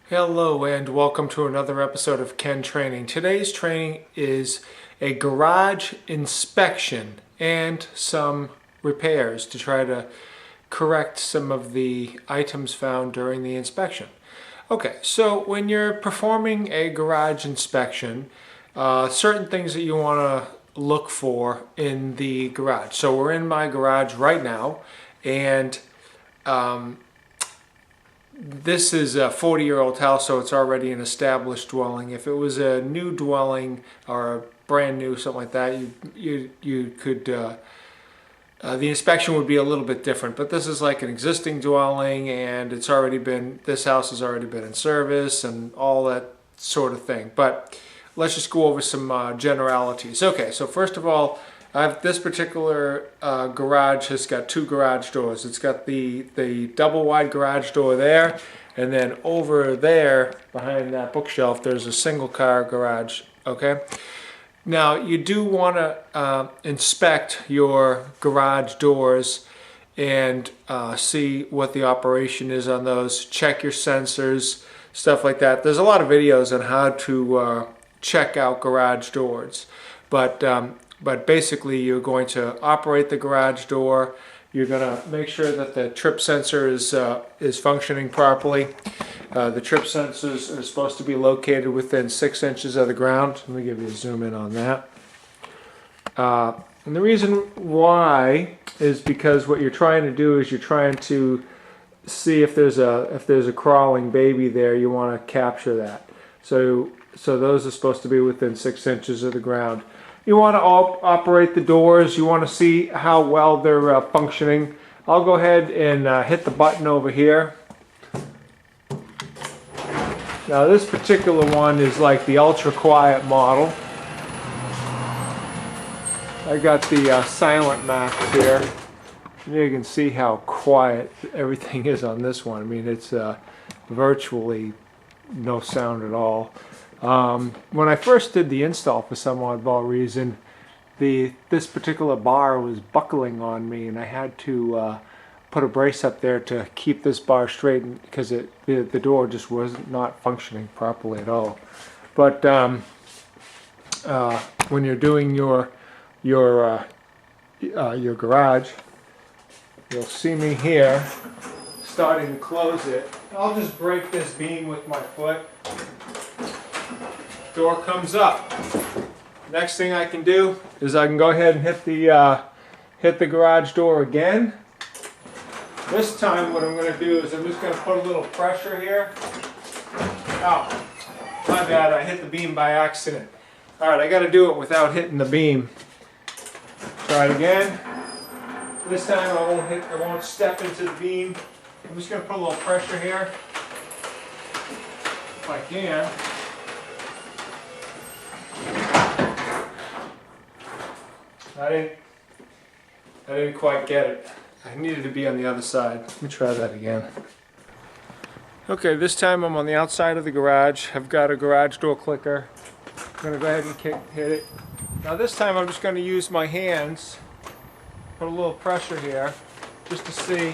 Hello and welcome to another episode of Ken Training. Today's training is a garage inspection and some repairs to try to correct some of the items found during the inspection. Okay, so when you're performing a garage inspection, certain things that you want to look for in the garage. So we're in my garage right now, and this is a 40-year-old house, so it's already an established dwelling. If it was a new dwelling or a brand new, something like that, you could the inspection would be a little bit different. But this is like an existing dwelling, and this house has already been in service and all that sort of thing. But let's just go over some generalities. Okay, so first of all, this particular garage has got two garage doors. It's got the double wide garage door there, and then over there behind that bookshelf there's a single car garage. Okay, now you do want to inspect your garage doors and see what the operation is on those. Check your sensors, stuff like that. There's a lot of videos on how to check out garage doors, but basically you're going to operate the garage door. You're going to make sure that the trip sensor is functioning properly. The trip sensors are supposed to be located within 6 inches of the ground. Let me give you a zoom in on that. And the reason why is because what you're trying to do is you're trying to see if there's a crawling baby there. You want to capture that. So those are supposed to be within 6 inches of the ground. You want to operate the doors. You want to see how well they're functioning. I'll go ahead and hit the button over here. Now this particular one is like the ultra quiet model. I got the silent max here. And you can see how quiet everything is on this one. I mean, it's virtually no sound at all. When I first did the install, for some oddball reason, this particular bar was buckling on me, and I had to put a brace up there to keep this bar straight because the door just was not functioning properly at all. But when you're doing your garage, you'll see me here starting to close it. I'll just break this beam with my foot. Door comes up. Next thing I can do is I can go ahead and hit the garage door again. This time what I'm going to do is I'm just going to put a little pressure here. Oh, my bad, I hit the beam by accident. Alright, I got to do it without hitting the beam. Try it again. This time I won't step into the beam. I'm just going to put a little pressure here if I can. I didn't quite get it. I needed to be on the other side. Let me try that again. Okay, this time I'm on the outside of the garage. I've got a garage door clicker. I'm going to go ahead and hit it. Now this time I'm just going to use my hands, put a little pressure here, just to see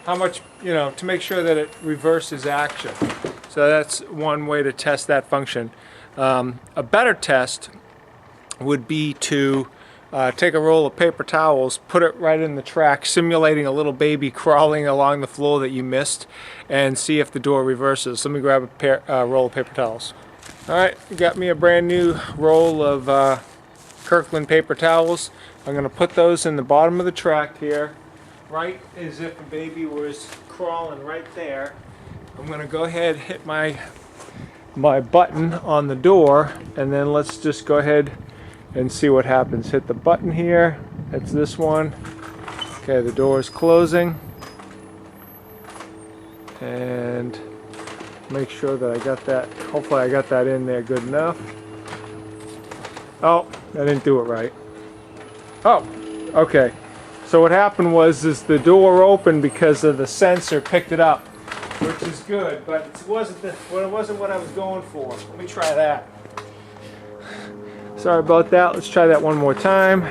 how much, to make sure that it reverses action. So that's one way to test that function. A better test would be to take a roll of paper towels, put it right in the track, simulating a little baby crawling along the floor that you missed, and see if the door reverses. Let me grab a roll of paper towels. Alright, got me a brand new roll of Kirkland paper towels. I'm going to put those in the bottom of the track here, right as if a baby was crawling right there. I'm going to go ahead and hit my button on the door, and then let's just go ahead and see what happens. Hit the button here. That's this one. Okay, the door is closing. And make sure that I got that. Hopefully I got that in there good enough. Oh, I didn't do it right. Oh, okay. So what happened was the door opened because of the sensor picked it up, which is good, but it wasn't what I was going for. Let me try that. Sorry about that. Let's try that one more time.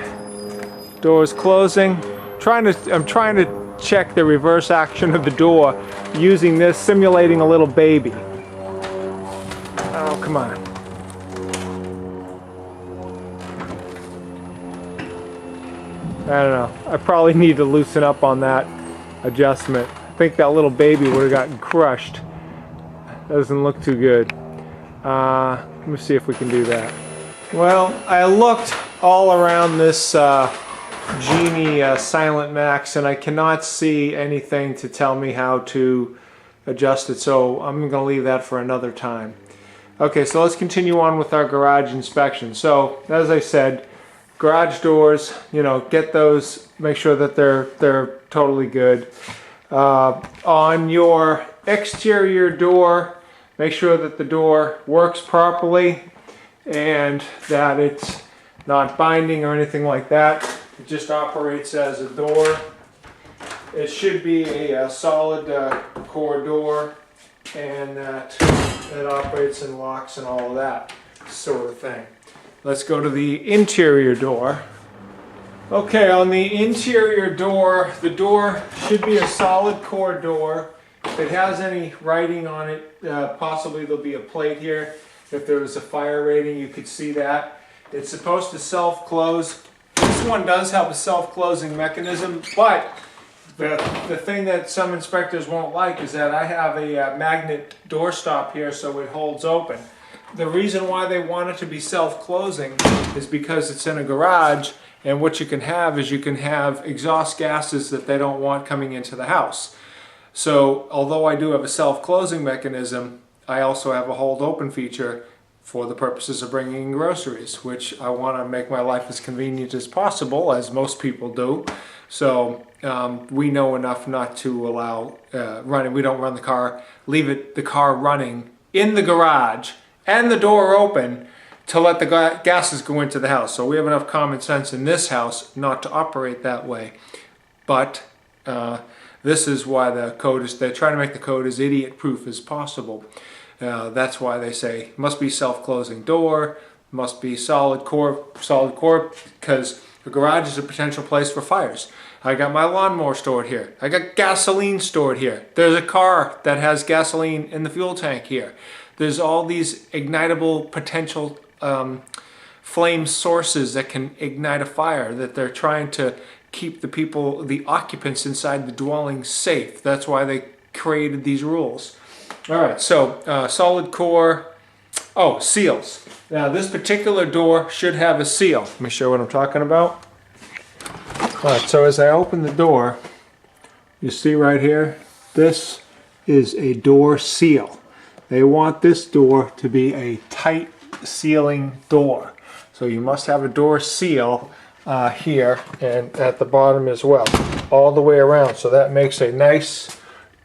Door's closing. I'm trying to check the reverse action of the door using this, simulating a little baby. Oh, come on. I don't know. I probably need to loosen up on that adjustment. I think that little baby would have gotten crushed. Doesn't look too good. Let me see if we can do that. Well, I looked all around this Genie Silent Max and I cannot see anything to tell me how to adjust it, so I'm going to leave that for another time. Okay, so let's continue on with our garage inspection. So, as I said, garage doors, you know, get those, make sure that they're totally good. On your exterior door, make sure that the door works properly and that it's not binding or anything like that. It just operates as a door. It should be a solid core door, and that it operates and locks and all of that sort of thing. Let's go to the interior door. Okay, on the interior door, the door should be a solid core door. If it has any writing on it, possibly there'll be a plate here. If there was a fire rating, you could see that. It's supposed to self-close. This one does have a self-closing mechanism, but the thing that some inspectors won't like is that I have a magnet door stop here, so it holds open. The reason why they want it to be self-closing is because it's in a garage, and what you can have is you can have exhaust gases that they don't want coming into the house. So although I do have a self-closing mechanism, I also have a hold open feature for the purposes of bringing in groceries, which I want to make my life as convenient as possible, as most people do. So we know enough not to allow running. We don't run the car, leave the car running in the garage and the door open to let the gases go into the house. So we have enough common sense in this house not to operate that way. But this is why the code is, they're trying to make the code as idiot-proof as possible. That's why they say must be self-closing door, must be solid core, because the garage is a potential place for fires. I got my lawnmower stored here. I got gasoline stored here. There's a car that has gasoline in the fuel tank here. There's all these ignitable potential flame sources that can ignite a fire that they're trying to keep the occupants inside the dwelling safe. That's why they created these rules. Alright, so solid core, seals. Now this particular door should have a seal. Let me show what I'm talking about. Alright, so as I open the door, you see right here, this is a door seal. They want this door to be a tight sealing door. So you must have a door seal here and at the bottom as well, all the way around. So that makes a nice,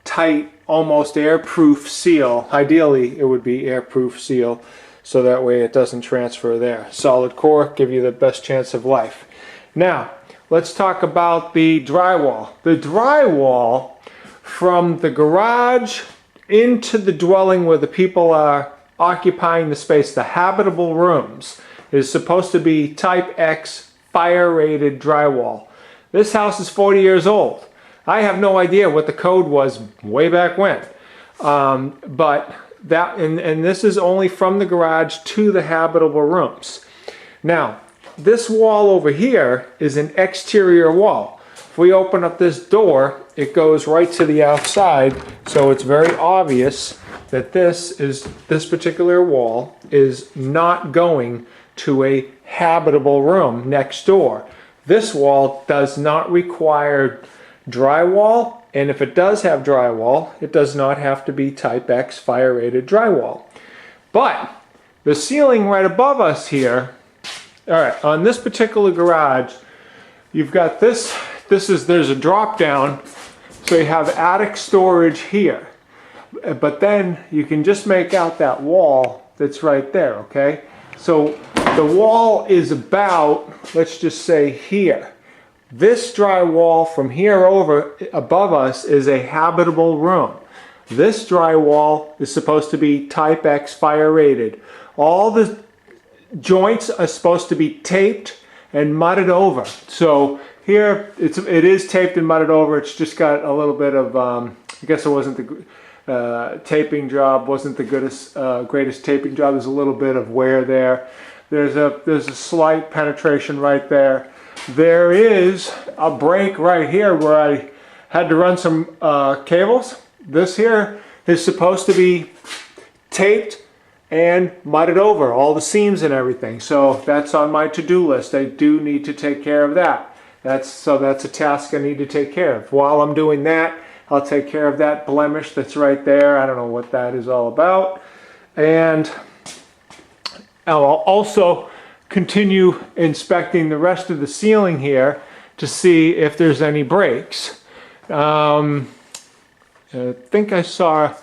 tight, almost airproof seal. Ideally, it would be airproof seal, so that way it doesn't transfer there. Solid core, give you the best chance of life. Now, let's talk about the drywall. The drywall from the garage into the dwelling where the people are occupying the space, the habitable rooms, is supposed to be type X fire-rated drywall. This house is 40 years old. I have no idea what the code was way back when. But that, and this is only from the garage to the habitable rooms. Now, this wall over here is an exterior wall. If we open up this door, it goes right to the outside, so it's very obvious that this particular wall is not going to a habitable room next door. This wall does not require drywall, and if it does have drywall, it does not have to be type X fire rated drywall. But the ceiling right above us here, alright, on this particular garage, you've got there's a drop down, so you have attic storage here. But then you can just make out that wall that's right there, okay? So the wall is about, let's just say here. This drywall from here over above us is a habitable room. This drywall is supposed to be type X fire rated. All the joints are supposed to be taped and mudded over. So here it is taped and mudded over. It's just got a little bit of, I guess it wasn't the taping job, wasn't the greatest taping job. There's a little bit of wear there. There's a slight penetration right there. There is a break right here where I had to run some cables. This here is supposed to be taped and mudded over, all the seams and everything. So that's on my to-do list. I do need to take care of that. That's a task I need to take care of. While I'm doing that, I'll take care of that blemish that's right there. I don't know what that is all about. And I'll also continue inspecting the rest of the ceiling here to see if there's any breaks. I think I saw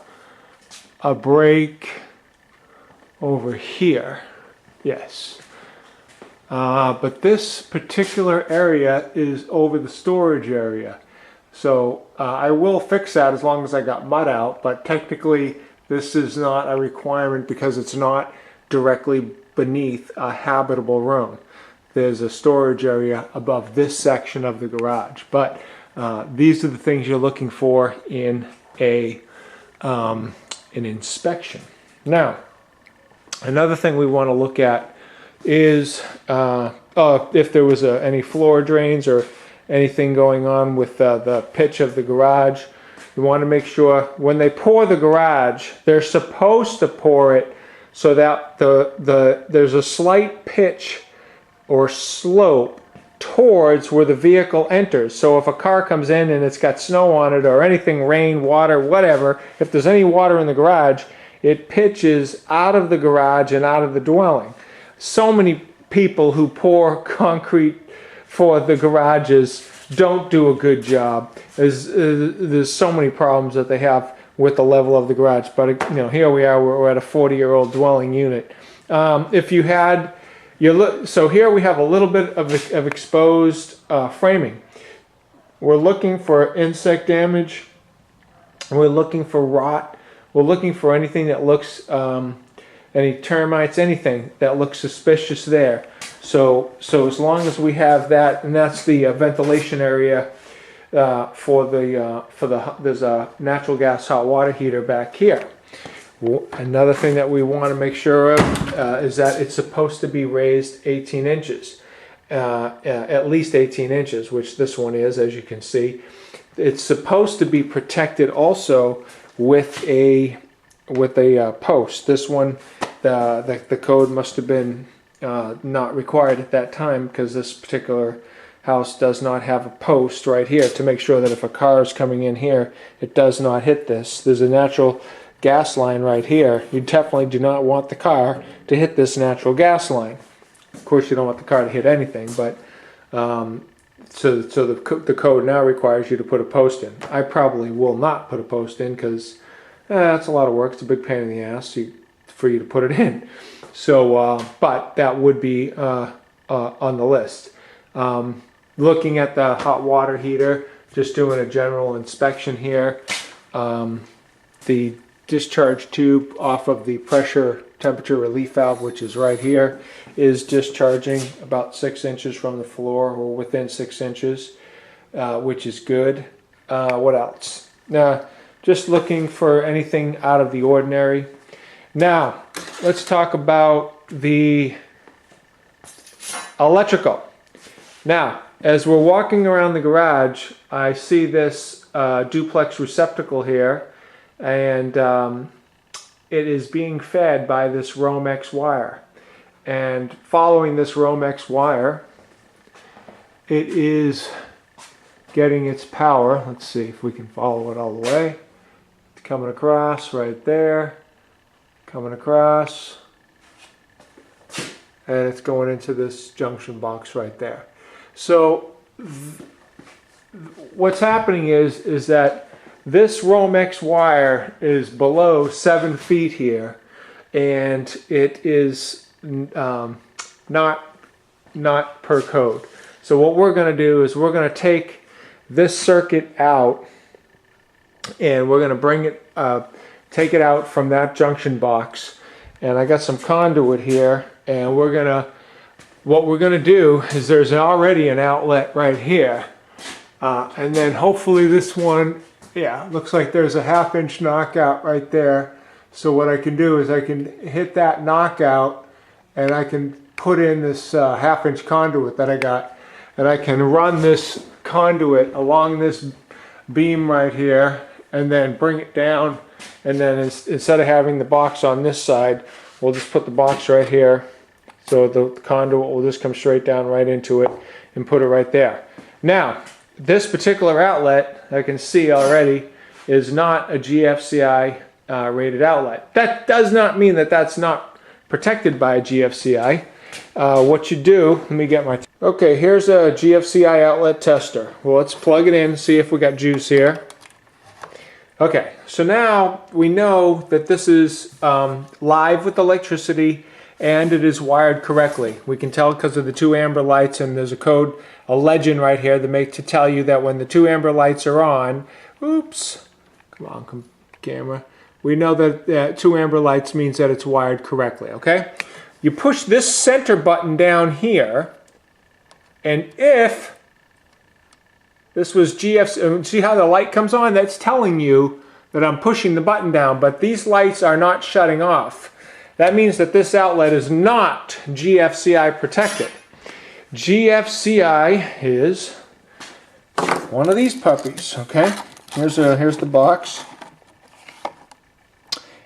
a break over here. Yes. But this particular area is over the storage area. So I will fix that as long as I got mud out, but technically this is not a requirement because it's not directly beneath a habitable room. There's a storage area above this section of the garage. But these are the things you're looking for in an inspection. Now, another thing we want to look at is if there was any floor drains or anything going on with the pitch of the garage. You want to make sure when they pour the garage, they're supposed to pour it so that there's a slight pitch or slope towards where the vehicle enters. So if a car comes in and it's got snow on it or anything, rain, water, whatever, if there's any water in the garage, it pitches out of the garage and out of the dwelling. So many people who pour concrete for the garages don't do a good job. There's so many problems that they have with the level of the garage. But you know, here we are. We're at a 40-year-old dwelling unit. If you had so here we have a little bit of exposed framing. We're looking for insect damage. We're looking for rot. We're looking for anything that looks, any termites, anything that looks suspicious there. So as long as we have that, and that's the ventilation area there's a natural gas hot water heater back here. Another thing that we want to make sure of is that it's supposed to be raised 18 inches, at least 18 inches, which this one is, as you can see. It's supposed to be protected also with a post. This one, the code must have been not required at that time because this particular house does not have a post right here to make sure that if a car is coming in here, it does not hit this. There's a natural gas line right here. You definitely do not want the car to hit this natural gas line. Of course, you don't want the car to hit anything, but so the code now requires you to put a post in. I probably will not put a post in because that's a lot of work. It's a big pain in the ass for you to put it in. So, but that would be on the list. Looking at the hot water heater, just doing a general inspection here. The discharge tube off of the pressure temperature relief valve, which is right here, is discharging about 6 inches from the floor, or within 6 inches, which is good. What else? Now, just looking for anything out of the ordinary. Now, let's talk about the electrical. Now, as we're walking around the garage, I see this duplex receptacle here, and it is being fed by this Romex wire. And following this Romex wire, it is getting its power. Let's see if we can follow it all the way. It's coming across right there, coming across, and it's going into this junction box right there. So what's happening is that this Romex wire is below 7 feet here, and it is not per code. So what we're going to do is we're going to take this circuit out, and we're going to bring it, take it out from that junction box. And I got some conduit here, and we're going to what we're going to do is there's already an outlet right here. And then hopefully this one, yeah, looks like there's a 1/2 inch knockout right there. So what I can do is I can hit that knockout and I can put in this 1/2 inch conduit that I got. And I can run this conduit along this beam right here and then bring it down. And then instead of having the box on this side, we'll just put the box right here. So the conduit will just come straight down right into it and put it right there. Now, this particular outlet, I can see already, is not a GFCI rated outlet. That does not mean that that's not protected by a GFCI. What you do, let me get my... Okay, here's a GFCI outlet tester. Well, let's plug it in, see if we got juice here. Okay, so now we know that this is live with electricity and it is wired correctly. We can tell because of the 2 amber lights, and there's a code, a legend right here to tell you that when the 2 amber lights are on, oops, come on, camera. We know that 2 amber lights means that it's wired correctly, okay? You push this center button down here, and if this was GFC, see how the light comes on? That's telling you that I'm pushing the button down, but these lights are not shutting off. That means that this outlet is not GFCI protected. GFCI is one of these puppies, okay? Here's the box.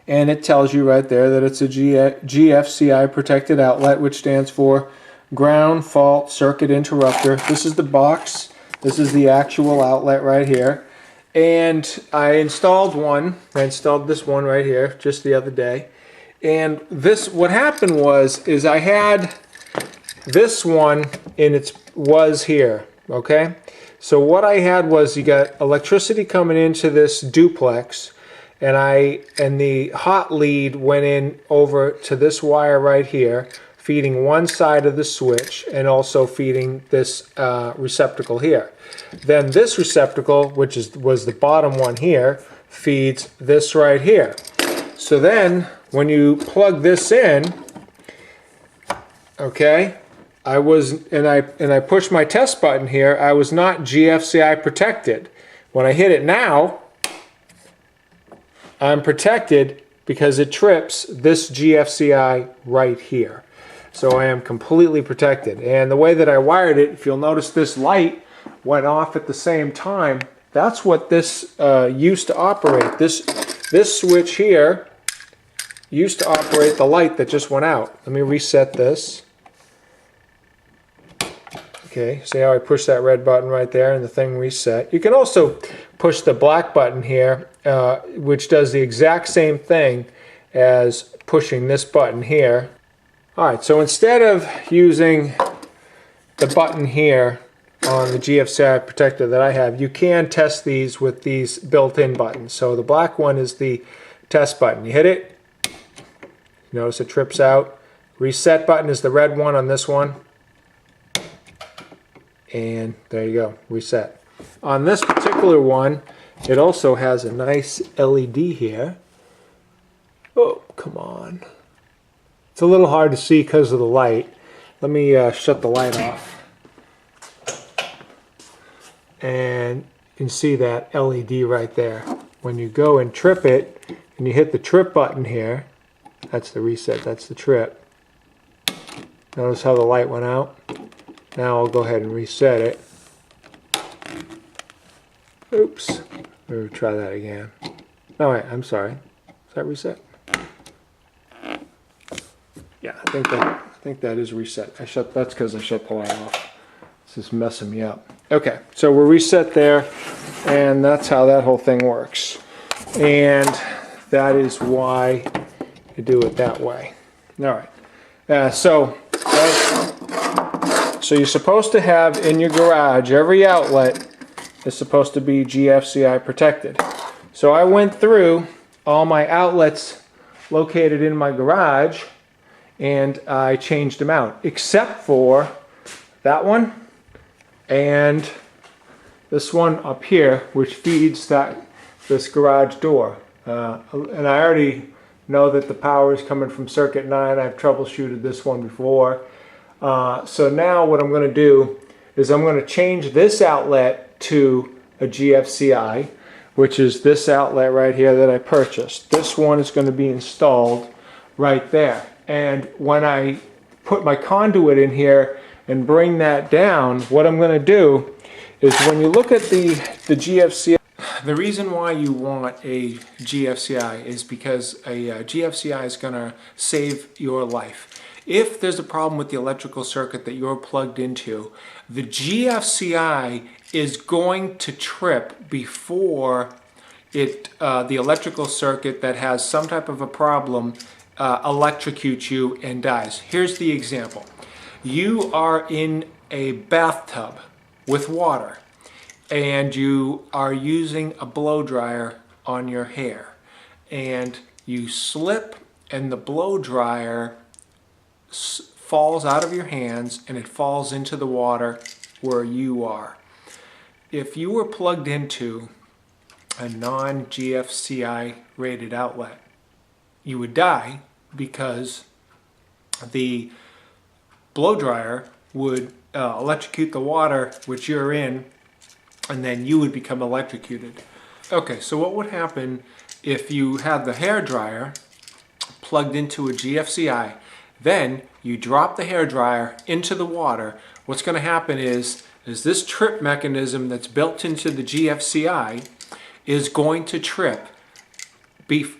And it tells you right there that it's a GFCI protected outlet, which stands for Ground Fault Circuit Interrupter. This is the box. This is the actual outlet right here. And I installed one. I installed this one right here just the other day. And this, what happened is I had this one was here, okay? So what I had was, you got electricity coming into this duplex, and the hot lead went in over to this wire right here, feeding one side of the switch and also feeding this receptacle here. Then this receptacle, which was the bottom one here, feeds this right here. So then when you plug this in, okay, I pushed my test button here, I was not GFCI protected. When I hit it now, I'm protected because it trips this GFCI right here. So I am completely protected. And the way that I wired it, if you'll notice, this light went off at the same time. That's what this used to operate. This switch here used to operate the light that just went out. Let me reset this. Okay, see how I push that red button right there and the thing reset. You can also push the black button here, which does the exact same thing as pushing this button here. Alright, so instead of using the button here on the GFCI protector that I have, you can test these with these built-in buttons. So the black one is the test button. You hit it, notice it trips out. Reset button is the red one on this one. And there you go, reset. On this particular one, it also has a nice LED here. Oh, come on. It's a little hard to see because of the light. Let me shut the light off. And you can see that LED right there. When you go and trip it, and you hit the trip button here, that's the reset, that's the trip. Notice how the light went out? Now I'll go ahead and reset it. Oops. Let me try that again. Oh wait, I'm sorry. Is that reset? Yeah, I think that is reset. That's because I shut the light off. This is messing me up. Okay, so we're reset there, and that's how that whole thing works. And that is why you do it that way. All right. So you're supposed to have in your garage, every outlet is supposed to be GFCI protected. So I went through all my outlets located in my garage and I changed them out, except for that one and this one up here, which feeds this garage door. And I already know that the power is coming from circuit 9. I've troubleshooted this one before. So now what I'm going to do is I'm going to change this outlet to a GFCI, which is this outlet right here that I purchased. This one is going to be installed right there. And when I put my conduit in here and bring that down, what I'm going to do is when you look at the GFCI, the reason why you want a GFCI is because a GFCI is going to save your life. If there's a problem with the electrical circuit that you're plugged into, the GFCI is going to trip before the electrical circuit that has some type of a problem electrocutes you and dies. Here's the example. You are in a bathtub with water and you are using a blow dryer on your hair and you slip and the blow dryer falls out of your hands and it falls into the water where you are. If you were plugged into a non-GFCI rated outlet, you would die because the blow dryer would electrocute the water which you're in, and then you would become electrocuted. Okay, so what would happen if you had the hair dryer plugged into a GFCI, then you drop the hair dryer into the water? What's going to happen is this trip mechanism that's built into the GFCI is going to trip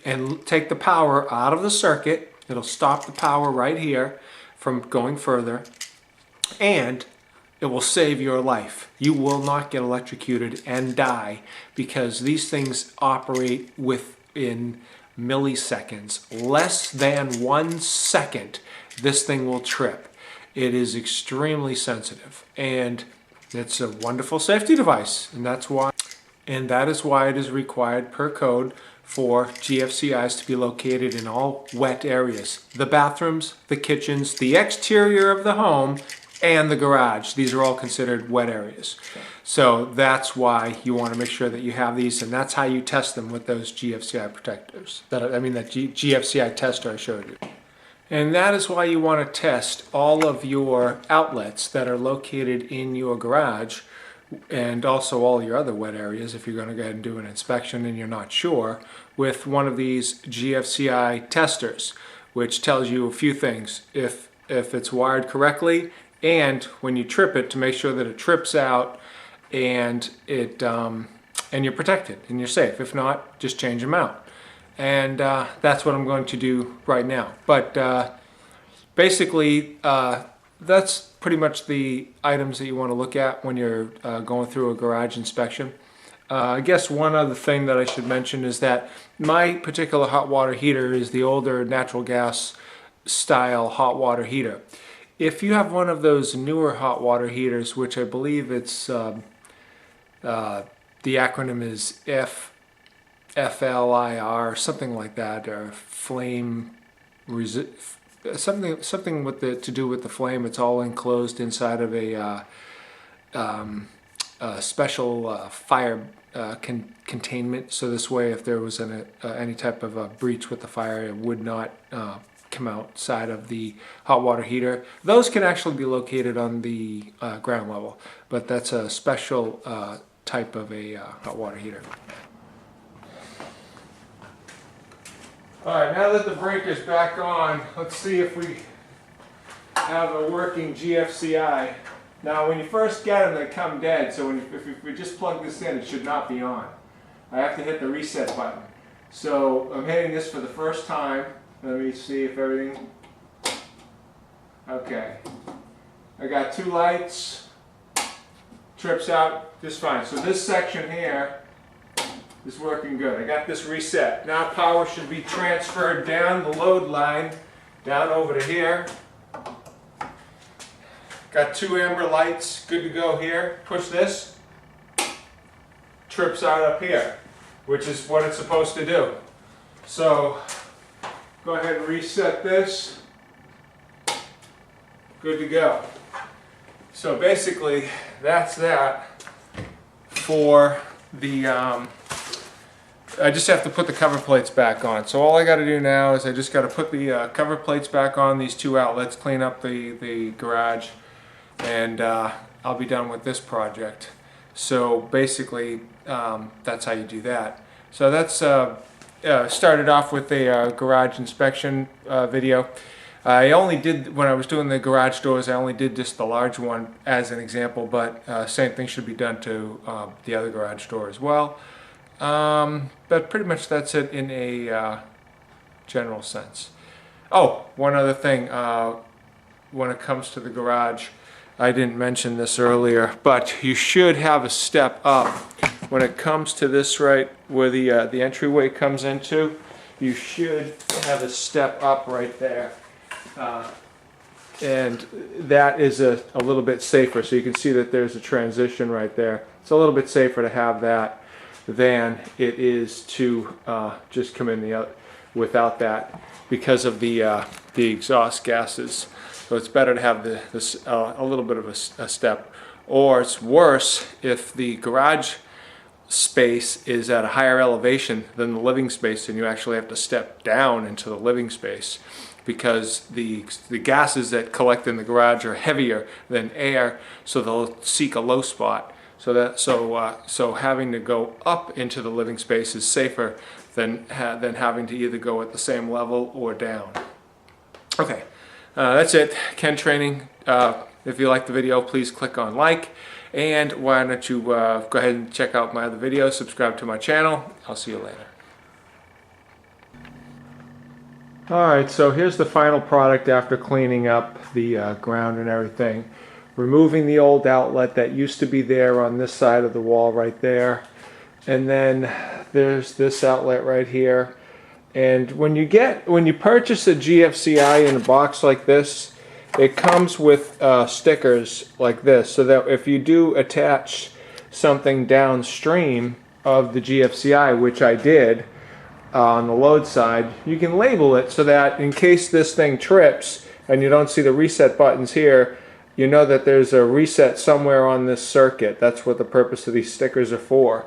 and take the power out of the circuit. It'll stop the power right here from going further, and it will save your life. You will not get electrocuted and die because these things operate within milliseconds. Less than 1 second, this thing will trip. It is extremely sensitive, and it's a wonderful safety device, and that is why it is required per code for GFCIs to be located in all wet areas. The bathrooms, the kitchens, the exterior of the home, and the garage. These are all considered wet areas. So that's why you want to make sure that you have these, and that's how you test them with those GFCI protectors. That GFCI tester I showed you. And that is why you want to test all of your outlets that are located in your garage, and also all your other wet areas if you're going to go ahead and do an inspection and you're not sure, with one of these GFCI testers, which tells you a few things. If it's wired correctly, and when you trip it, to make sure that it trips out and and you're protected and you're safe. If not, just change them out. And that's what I'm going to do right now. But basically, that's pretty much the items that you want to look at when you're going through a garage inspection. I guess one other thing that I should mention is that my particular hot water heater is the older natural gas style hot water heater. If you have one of those newer hot water heaters, which I believe it's the acronym is FLIR, something like that, or flame something with to do with the flame. It's all enclosed inside of a special fire containment. So this way, if there was any type of a breach with the fire, it would not come outside of the hot water heater. Those can actually be located on the ground level, but that's a special type of a hot water heater. Alright, now that the breaker's back on, let's see if we have a working GFCI. Now when you first get them, they come dead, so if we just plug this in, it should not be on. I have to hit the reset button. So I'm hitting this for the first time. Let me see if everything... Okay. I got 2 lights. Trips out just fine. So this section here is working good. I got this reset. Now power should be transferred down the load line, down over to here. Got 2 amber lights, good to go here. Push this, trips out up here, which is what it's supposed to do. So go ahead and reset this. Good to go. So basically that's that for the I just have to put the cover plates back on. So all I got to do now is I just got to put the cover plates back on these two outlets, clean up the garage, and I'll be done with this project. So basically, that's how you do that. So that's started off with a garage inspection video. I only did, when I was doing the garage doors, I only did just the large one as an example, but same thing should be done to the other garage door as well. But pretty much that's it in a general sense. Oh, one other thing, when it comes to the garage, I didn't mention this earlier, but you should have a step up when it comes to this right where the entryway comes into. You should have a step up right there, and that is a little bit safer. So you can see that there's a transition right there. It's a little bit safer to have that than it is to just come in the other without that, because of the exhaust gases. So it's better to have a little bit of a step. Or it's worse if the garage space is at a higher elevation than the living space, and you actually have to step down into the living space, because the gases that collect in the garage are heavier than air, so they'll seek a low spot. So having to go up into the living space is safer than having to either go at the same level or down. Okay, that's it. Ken Training. If you like the video, please click on like, and why don't you go ahead and check out my other videos, subscribe to my channel. I'll see you later. Alright, so here's the final product after cleaning up the ground and everything. Removing the old outlet that used to be there on this side of the wall right there. And then there's this outlet right here. And when you purchase a GFCI in a box like this, it comes with stickers like this, so that if you do attach something downstream of the GFCI, which I did on the load side, you can label it so that in case this thing trips and you don't see the reset buttons here, you know that there's a reset somewhere on this circuit. That's what the purpose of these stickers are for.